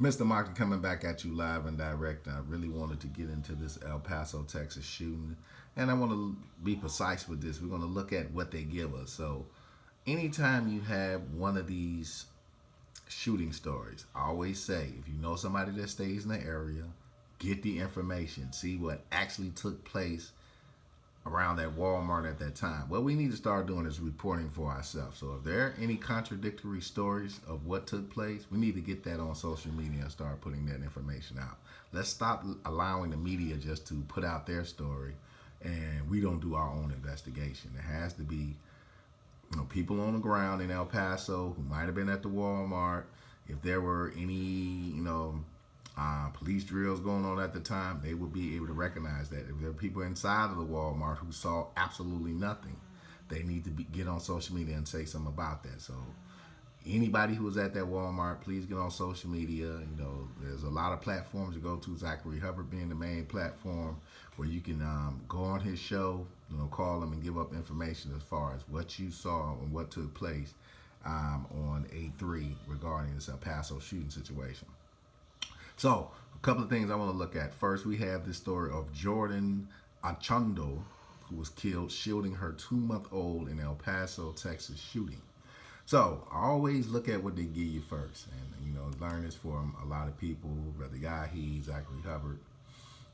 Mr. Martin coming back at you live and direct. I really wanted to get into this El Paso, Texas shooting. And I want to be precise with this. We're going to look at what they give us. So, anytime you have one of these shooting stories, I always say if you know somebody that stays in the area, get the information, see what actually took place around that Walmart at that time. What we need to start doing is reporting for ourselves. So if there are any contradictory stories of what took place, we need to get that on social media and start putting that information out. Let's stop allowing the media just to put out their story and we don't do our own investigation. It has to be, people on the ground in El Paso who might have been at the Walmart. If there were any, police drills going on at the time, they would be able to recognize that. If there are people inside of the Walmart who saw absolutely nothing, they need to get on social media and say something about that. So anybody who was at that Walmart, please get on social media. There's a lot of platforms to go to. Zachary Hubbard being the main platform where you can go on his show, call him and give up information as far as what you saw and what took place on A3 regarding this El Paso shooting situation. So, a couple of things I want to look at. First, we have this story of Jordan Achondo, who was killed shielding her 2-month-old in El Paso, Texas shooting. So, I always look at what they give you first, and learn this from a lot of people, Brother Yahi, Zachary Hubbard.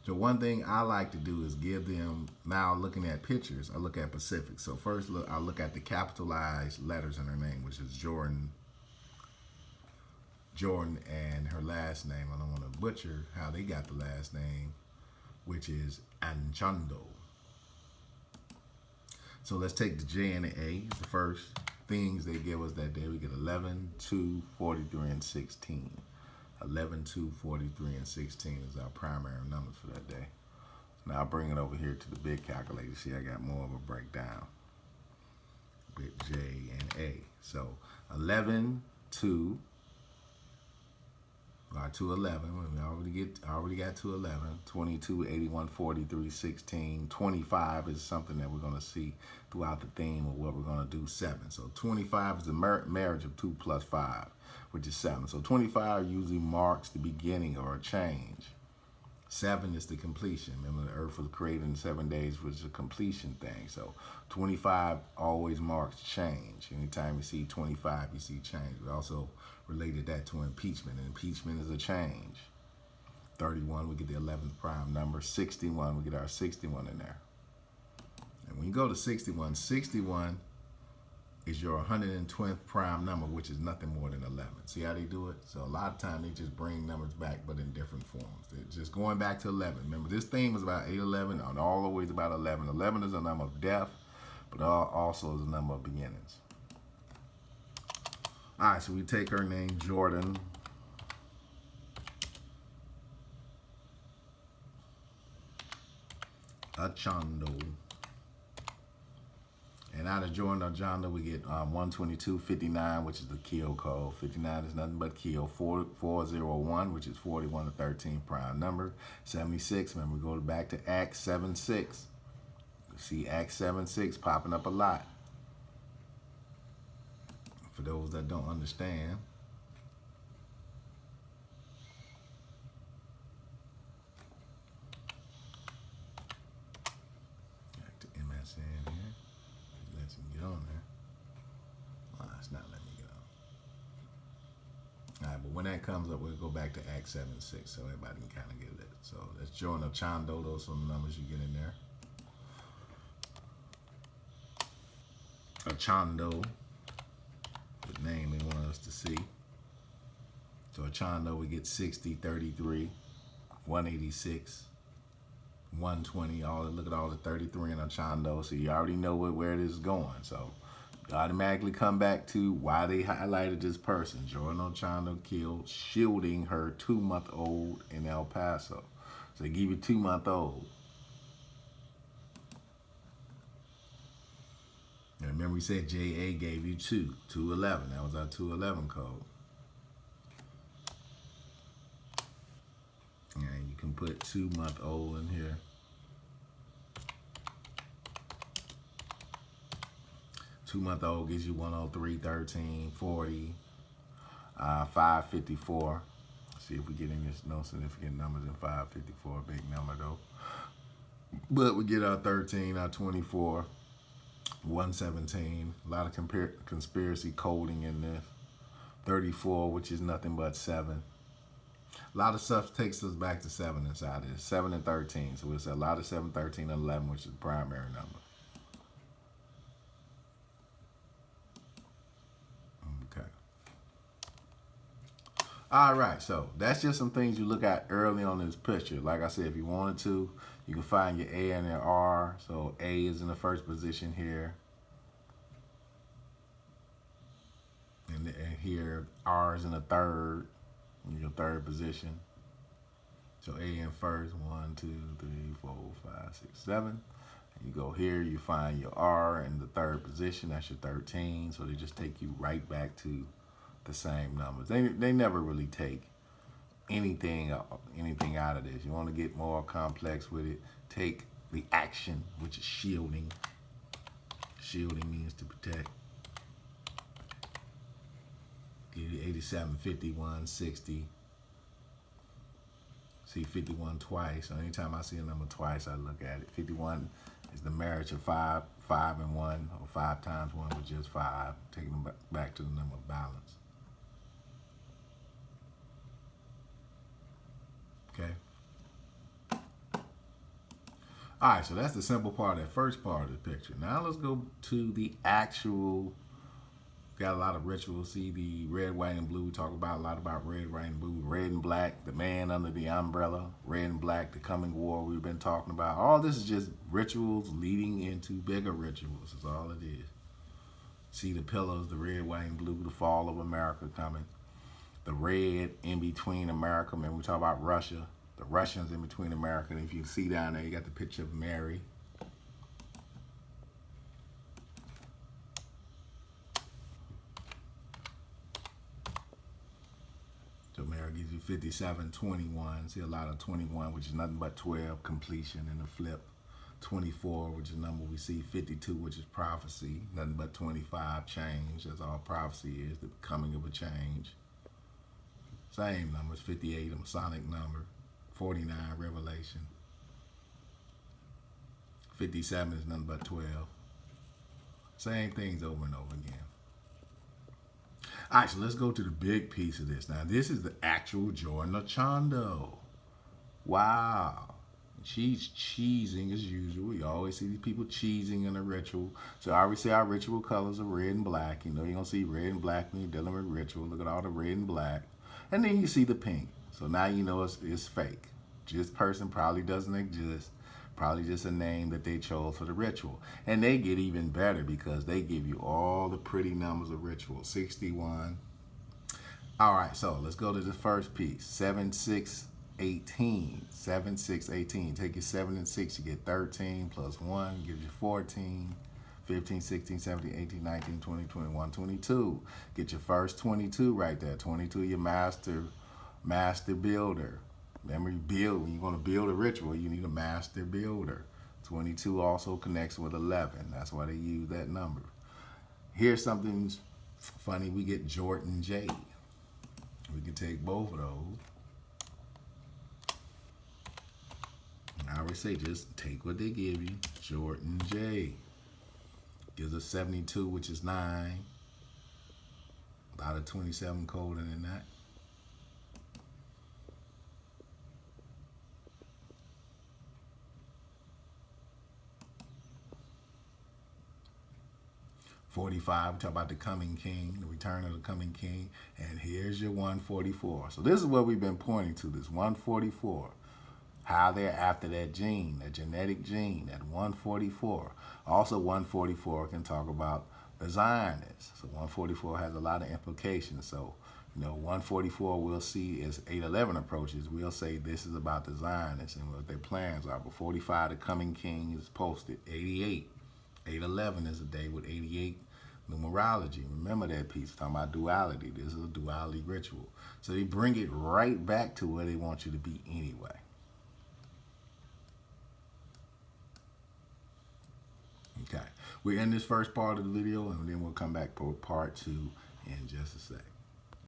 So, one thing I like to do is give them, now looking at pictures, I look at Pacific. So, first, I look at the capitalized letters in her name, which is Jordan, and her last name. I don't want to butcher how they got the last name, which is Anchondo. So let's take the J and the A. The first things they give us that day, we get 11, 2, 43, and 16. 11, 2, 43, and 16 is our primary numbers for that day. Now I'll bring it over here to the big calculator. See, I got more of a breakdown with J and A. So 11, 2, 211. We already got 211. 22, 81, 43, 16. 25 is something that we're going to see throughout the theme of what we're going to do. 7. So 25 is the marriage of 2 plus 5, which is 7. So 25 usually marks the beginning or a change. 7 is the completion. Remember, the earth was created in 7 days, which is a completion thing. So 25 always marks change. Anytime you see 25, you see change. We also related that to impeachment. And impeachment is a change. 31, we get the 11th prime number. 61, we get our 61 in there. And when you go to 61, 61 is your 120th prime number, which is nothing more than 11. See how they do it? So a lot of times they just bring numbers back, but in different forms. They're just going back to 11. Remember, this theme is about 811, and always about 11. 11 is a number of death, but also is a number of beginnings. All right, so we take her name, Jordan Achondo. And out of Jordan Achondo, we get 122.59, which is the kill code. 59 is nothing but kill. 401, which is 41 to 13 prime number. 76, remember, we go back to Act 76. You see Act 76 popping up a lot. For those that don't understand, back to MSN here. Let's get on there. It's not letting me get on. All right, but when that comes up, we'll go back to Act 76 so everybody can kind of get it. So that's Jordan Achondo. Those are the numbers you get in there. Achondo, the name they want us to see. So Achondo, we get 60, 33, 186, 120. Look at all the 33 in Achondo. So you already know where it is going. So you automatically come back to why they highlighted this person. Jordan Achondo killed shielding her 2-month-old in El Paso. So they give you 2-month-old. And remember we said JA gave you 211. That was our 211 code. And you can put 2-month-old in here. 2-month-old gives you 103, 13, 40, 554, See if we get any no significant numbers in 554, a big number though. But we get our 13, our 24, 117. A lot of conspiracy coding in this. 34, which is nothing but 7. A lot of stuff takes us back to 7 inside this. 7 and 13. So it's a lot of 7, 13, and 11, which is the primary number. Okay. All right, so that's just some things you look at early on this picture. Like I said, if you wanted to, you can find your A and your R. So A is in the first position here. And here, R is in the third, in your third position. So A in first, 1, 2, 3, 4, 5, 6, 7. You go here, you find your R in the third position. That's your 13. So they just take you right back to the same numbers. They never really take anything out of this. You want to get more complex with it, take the action, which is shielding. Shielding means to protect. Give you 87, 51, 60. See 51 twice. So anytime I see a number twice, I look at it. 51 is the marriage of 5, 5 and 1, or 5 times 1, which is 5. Taking them back to the number of balance. Okay. All right, so that's the simple part, that first part of the picture. Now let's go to the actual. Got a lot of rituals. See the red, white, and blue. We talk about a lot about red, white, and blue. Red and black, the man under the umbrella. Red and black, the coming war we've been talking about. All this is just rituals leading into bigger rituals. That's all it is. See the pillars, the red, white, and blue, the fall of America coming. The red in between America. Man, we talk about Russia. The Russians in between America. And if you see down there, you got the picture of Mary. So Mary gives you 57, 21. See a lot of 21, which is nothing but 12, completion, and the flip. 24, which is a number we see. 52, which is prophecy. Nothing but 25, change. That's all prophecy is, the coming of a change. Same numbers. 58, a Masonic number. 49, revelation. 57 is nothing but 12. Same things over and over again. All right, so let's go to the big piece of this. Now, this is the actual Jordan Ochando. Wow. She's cheesing as usual. You always see these people cheesing in a ritual. So I always say our ritual colors are red and black. You know, you're going to see red and black when you're dealing with ritual. Look at all the red and black. And then you see the pink. So now you know it's fake. This person probably doesn't exist. Probably just a name that they chose for the ritual. And they get even better because they give you all the pretty numbers of ritual. 61. All right, so let's go to the first piece. 7, 6, 18. 7, 6, 18. Take your 7 and 6, you get 13 plus 1 gives you 14. 15, 16, 17, 18, 19, 20, 21, 22. Get your first 22 right there. 22, your master builder. Remember, when you're going to build a ritual, you need a master builder. 22 also connects with 11. That's why they use that number. Here's something funny. We get Jordan J. We can take both of those. And I always say, just take what they give you. Jordan J. Gives us 72, which is 9. A lot of 27 coding in that. $45, we talk about the coming king, the return of the coming king. And here's your 144. So this is what we've been pointing to, this 144. How they're after that gene, that genetic gene, that 144. Also, 144 can talk about the Zionists. So 144 has a lot of implications. So, 144 we'll see as 811 approaches, we'll say this is about the Zionists and what their plans are. But 45, the coming king, is posted. 88. 811 is a day with 88 numerology. Remember that piece, talking about duality. This is a duality ritual. So they bring it right back to where they want you to be anyway. Okay, we're in this first part of the video, and then we'll come back for part 2 in just a sec.